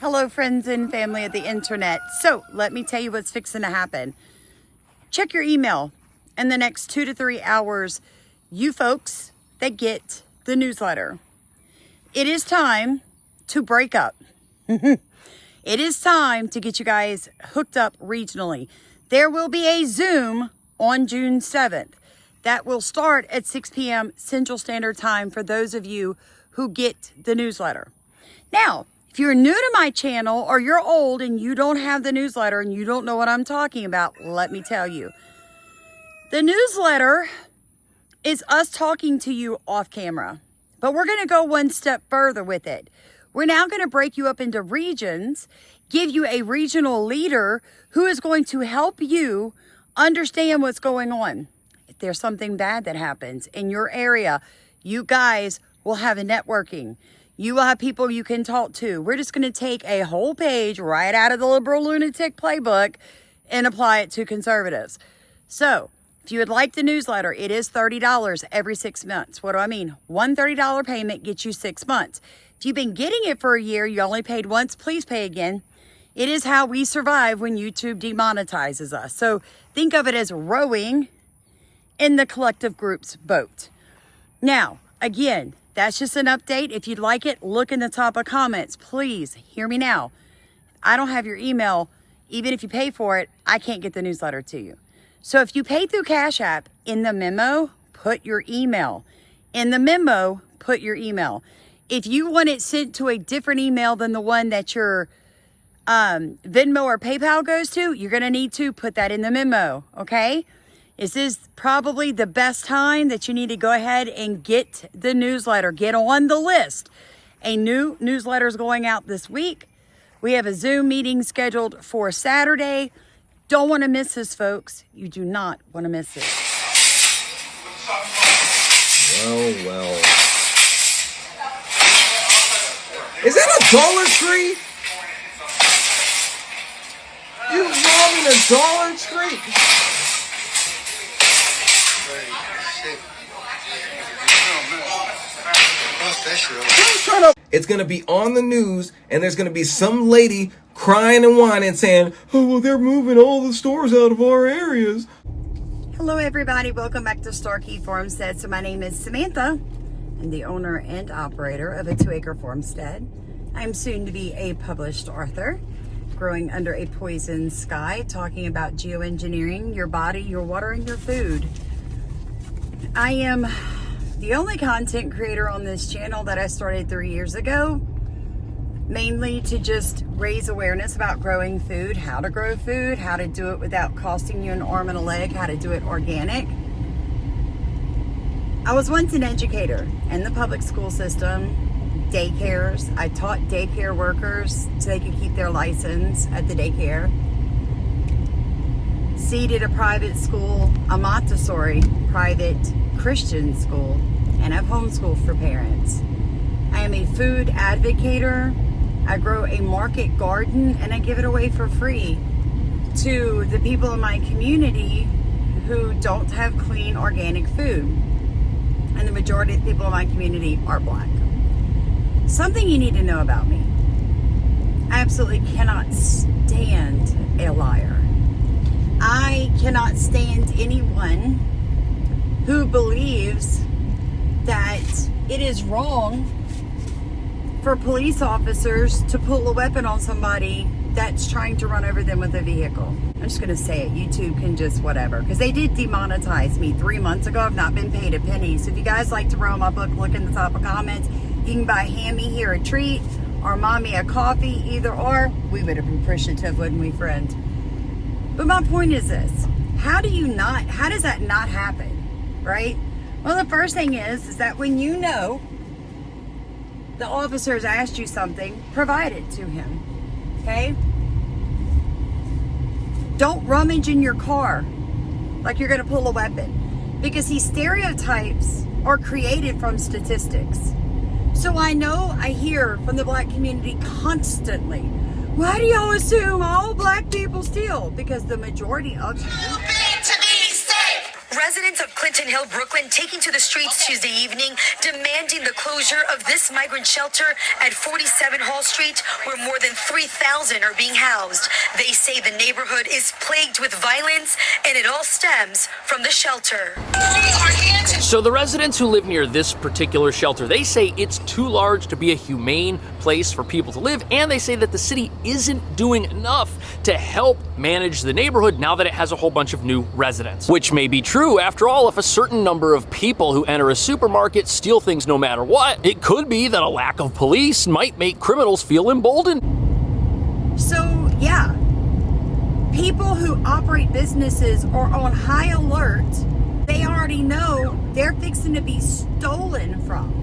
Hello, friends and family of the internet. So let me tell you what's fixing to happen. Check your email in the next 2 to 3 hours. You folks that get the newsletter, it is time to break up. It is time to get you guys hooked up regionally. There will be a Zoom on June 7th that will start at 6 p.m. Central Standard Time for those of you who get the newsletter. Now, if you're new to my channel or you're old and you don't have the newsletter and you don't know what I'm talking about, let me tell you. The newsletter is us talking to you off camera, but we're going to go one step further with it. We're now going to break you up into regions, give you a regional leader who is going to help you understand what's going on. If there's something bad that happens in your area, you guys will have a networking. You will have people you can talk to. We're just going to take a whole page right out of the liberal lunatic playbook and apply it to conservatives. So if you would like the newsletter, it is $30 every 6 months. What do I mean? One $30 payment gets you 6 months. If you've been getting it for a year, you only paid once, please pay again. It is how we survive when YouTube demonetizes us. So think of it as rowing in the collective group's boat. Now, again, that's just an update. If you'd like it, look in the top of comments. Please hear me now. I don't have your email. Even if you pay for it, I can't get the newsletter to you. So if you pay through Cash App, in the memo, put your email. In the memo, put your email. If you want it sent to a different email than the one that your Venmo or PayPal goes to, you're going to need to put that in the memo, okay? This is probably the best time that you need to go ahead and get the newsletter. Get on the list. A new newsletter is going out this week. We have a Zoom meeting scheduled for Saturday. Don't want to miss this, folks. You do not want to miss it. Well. Is that a Dollar Tree? You robbing a Dollar Tree? It's going to be on the news, and there's going to be some lady crying and whining saying, oh, well, they're moving all the stores out of our areas. Hello, everybody. Welcome back to Starkey Farmstead. So my name is Samantha. I'm the owner and operator of a 2-acre farmstead. I'm soon to be a published author, growing under a poison sky, talking about geoengineering your body, your water, and your food. I am the only content creator on this channel that I started 3 years ago, mainly to just raise awareness about growing food, how to grow food, how to do it without costing you an arm and a leg, how to do it organic. I was once an educator in the public school system, daycares. I taught daycare workers so they could keep their license at the daycare. Seeded a private school, a Montessori private Christian school, and I've homeschooled for parents. I am a food advocator. I grow a market garden and I give it away for free to the people in my community who don't have clean organic food. And the majority of the people in my community are Black. Something you need to know about me. I absolutely cannot stand a liar. I cannot stand anyone who believes that it is wrong for police officers to pull a weapon on somebody that's trying to run over them with a vehicle. I'm just going to say it. YouTube can just whatever. Because they did demonetize me 3 months ago. I've not been paid a penny. So if you guys like to borrow my book, look in the top of comments. You can buy Hammy here a treat or Mommy a coffee. Either or. We would have been appreciative, wouldn't we, friend? But my point is this. How does that not happen? Right? Well, the first thing is that when you know the officers asked you something, provide it to him. Okay? Don't rummage in your car like you're going to pull a weapon, because these stereotypes are created from statistics. So I hear from the Black community constantly, why do y'all assume all Black people steal? Because the majority of you do. To be safe. Residents of Clinton Hill, Brooklyn, taking to the streets Tuesday evening, demanding the closure of this migrant shelter at 47 Hall Street, where more than 3,000 are being housed. They say the neighborhood is plagued with violence, and it all stems from the shelter. So the residents who live near this particular shelter, they say it's too large to be a humane place for people to live, and they say that the city isn't doing enough to help manage the neighborhood now that it has a whole bunch of new residents. Which may be true. After all, if a certain number of people who enter a supermarket steal things no matter what, it could be that a lack of police might make criminals feel emboldened. So, yeah, people who operate businesses are on high alert. They already know they're fixing to be stolen from.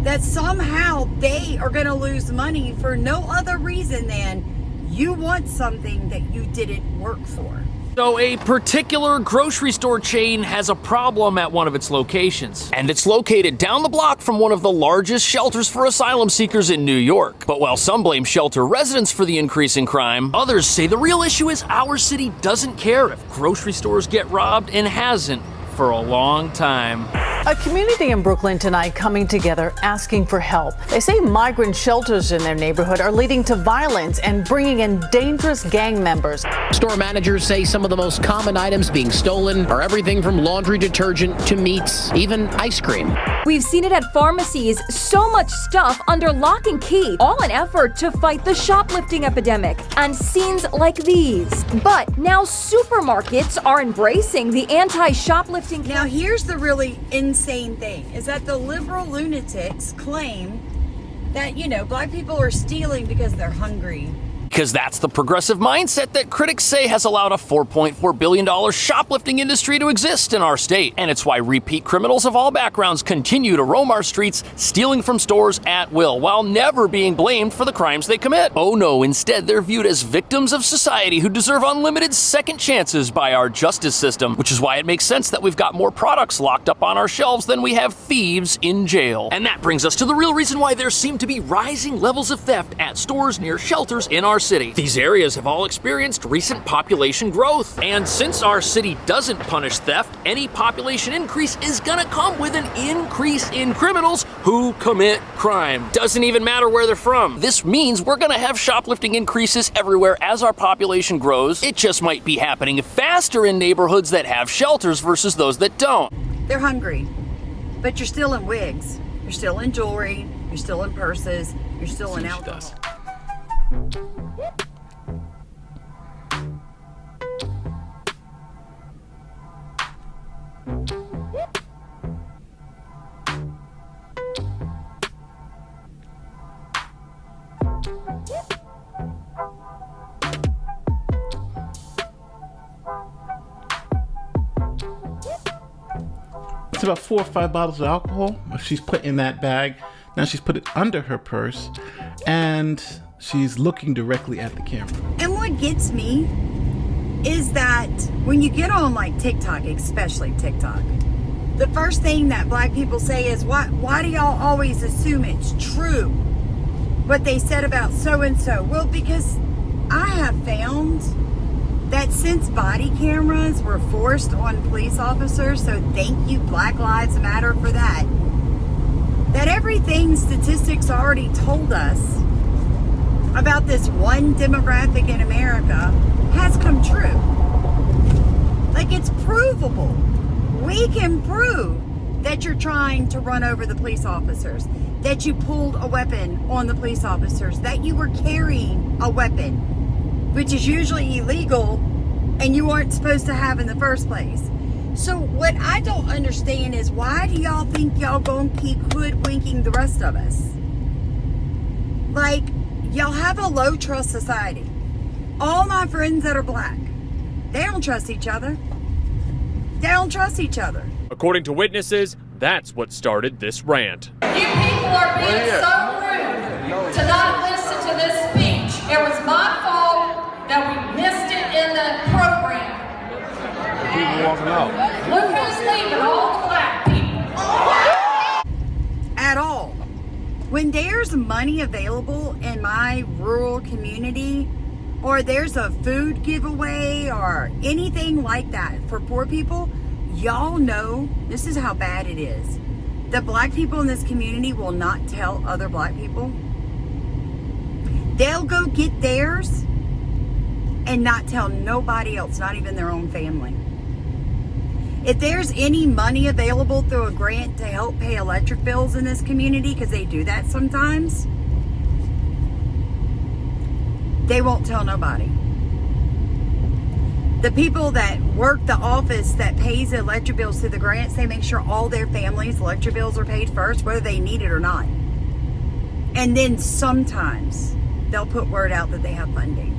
That somehow they are going to lose money for no other reason than you want something that you didn't work for. So a particular grocery store chain has a problem at one of its locations, and it's located down the block from one of the largest shelters for asylum seekers in New York. But while some blame shelter residents for the increase in crime, others say the real issue is our city doesn't care if grocery stores get robbed, and hasn't for a long time. A community in Brooklyn tonight coming together asking for help. They say migrant shelters in their neighborhood are leading to violence and bringing in dangerous gang members. Store managers say some of the most common items being stolen are everything from laundry detergent to meats, even ice cream. We've seen it at pharmacies, so much stuff under lock and key, all an effort to fight the shoplifting epidemic, and scenes like these. But now supermarkets are embracing the anti-shoplifting. Now here's the really insane thing, is that the liberal lunatics claim that, black people are stealing because they're hungry. Because that's the progressive mindset that critics say has allowed a $4.4 billion shoplifting industry to exist in our state. And it's why repeat criminals of all backgrounds continue to roam our streets, stealing from stores at will, while never being blamed for the crimes they commit. Oh no, instead they're viewed as victims of society who deserve unlimited second chances by our justice system, which is why it makes sense that we've got more products locked up on our shelves than we have thieves in jail. And that brings us to the real reason why there seem to be rising levels of theft at stores near shelters in our city. These areas have all experienced recent population growth, and since our city doesn't punish theft, any population increase is gonna come with an increase in criminals who commit crime. Doesn't even matter where they're from. This means we're gonna have shoplifting increases everywhere as our population grows. It just might be happening faster in neighborhoods that have shelters versus those that don't. They're hungry, but you're still in wigs, you're still in jewelry, you're still in purses, you're still in alcohol. It's about 4 or 5 bottles of alcohol. She's put in that bag. Now she's put it under her purse, and she's looking directly at the camera. And what gets me is that when you get on like TikTok, especially TikTok, the first thing that black people say is, why do y'all always assume it's true what they said about so-and-so? Well, because I have found that since body cameras were forced on police officers, so thank you Black Lives Matter for that, that everything statistics already told us about this one demographic in America has come true. Like, it's provable. We can prove that you're trying to run over the police officers, that you pulled a weapon on the police officers, that you were carrying a weapon, which is usually illegal and you aren't supposed to have in the first place. So what I don't understand is, why do y'all think y'all gonna keep hoodwinking the rest of us? Like, y'all have a low trust society. All my friends that are black, they don't trust each other. They don't trust each other. According to witnesses, that's what started this rant. You people are being so rude to not listen to this speech. It was my fault that we missed it in the program. People walking out. Look who's leaving, all the black people. At all. When there's money available in my rural community, or there's a food giveaway or anything like that for poor people, y'all know this is how bad it is. The black people in this community will not tell other black people. They'll go get theirs and not tell nobody else, not even their own family. If there's any money available through a grant to help pay electric bills in this community, because they do that sometimes, they won't tell nobody. The people that work the office that pays the electric bills through the grants, they make sure all their families' electric bills are paid first, whether they need it or not. And then sometimes they'll put word out that they have funding.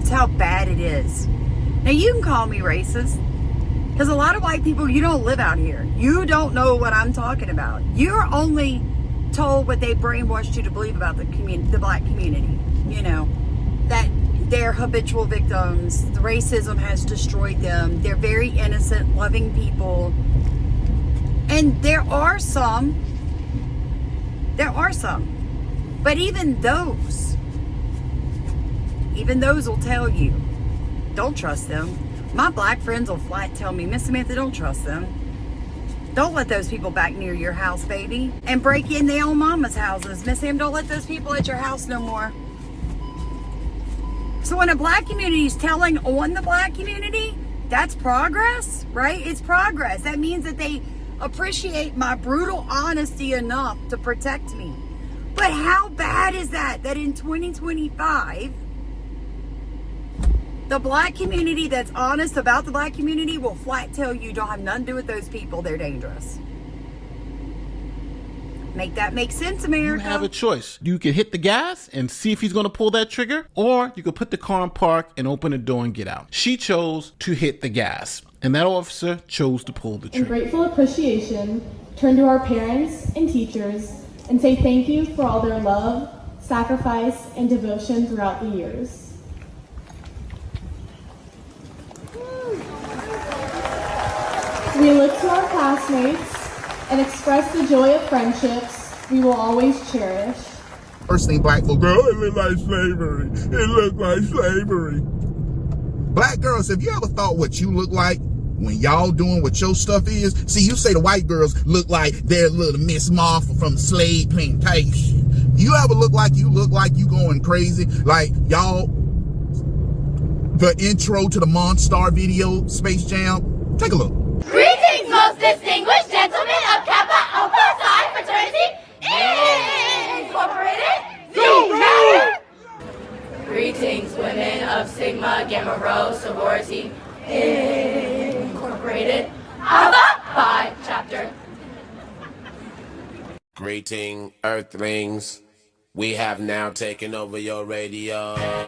It's how bad it is. Now, you can call me racist, because a lot of white people, you don't live out here. You don't know what I'm talking about. You're only told what they brainwashed you to believe about the black community. You know, that they're habitual victims. The racism has destroyed them. They're very innocent, loving people. And there are some. But even those will tell you, don't trust them. My black friends will flat tell me, Miss Samantha, don't trust them. Don't let those people back near your house, baby. And break in their own mama's houses. Miss Sam, don't let those people at your house no more. So when a black community is telling on the black community, that's progress, right? It's progress. That means that they appreciate my brutal honesty enough to protect me. But how bad is that in 2025, the black community that's honest about the black community will flat tell you don't have nothing to do with those people, they're dangerous. Make that make sense, America. You have a choice. You can hit the gas and see if he's going to pull that trigger, or you could put the car in park and open the door and get out. She chose to hit the gas, and that officer chose to pull the trigger. In grateful appreciation, turn to our parents and teachers and say thank you for all their love, sacrifice, and devotion throughout the years. We look to our classmates and express the joy of friendships we will always cherish. First thing black folk, girl, it look like slavery. It look like slavery. Black girls, have you ever thought what you look like when y'all doing what your stuff is? See, you say the white girls look like they're little Miss Martha from slave plantation. You ever look like you going crazy? Like y'all, the intro to the Monstar video, Space Jam. Take a look. Greetings, most distinguished gentlemen of Kappa Alpha Psi Fraternity Incorporated. Greetings, women of Sigma Gamma Rho Sorority Incorporated Alpha Phi Chapter. Greeting, Earthlings. We have now taken over your radio.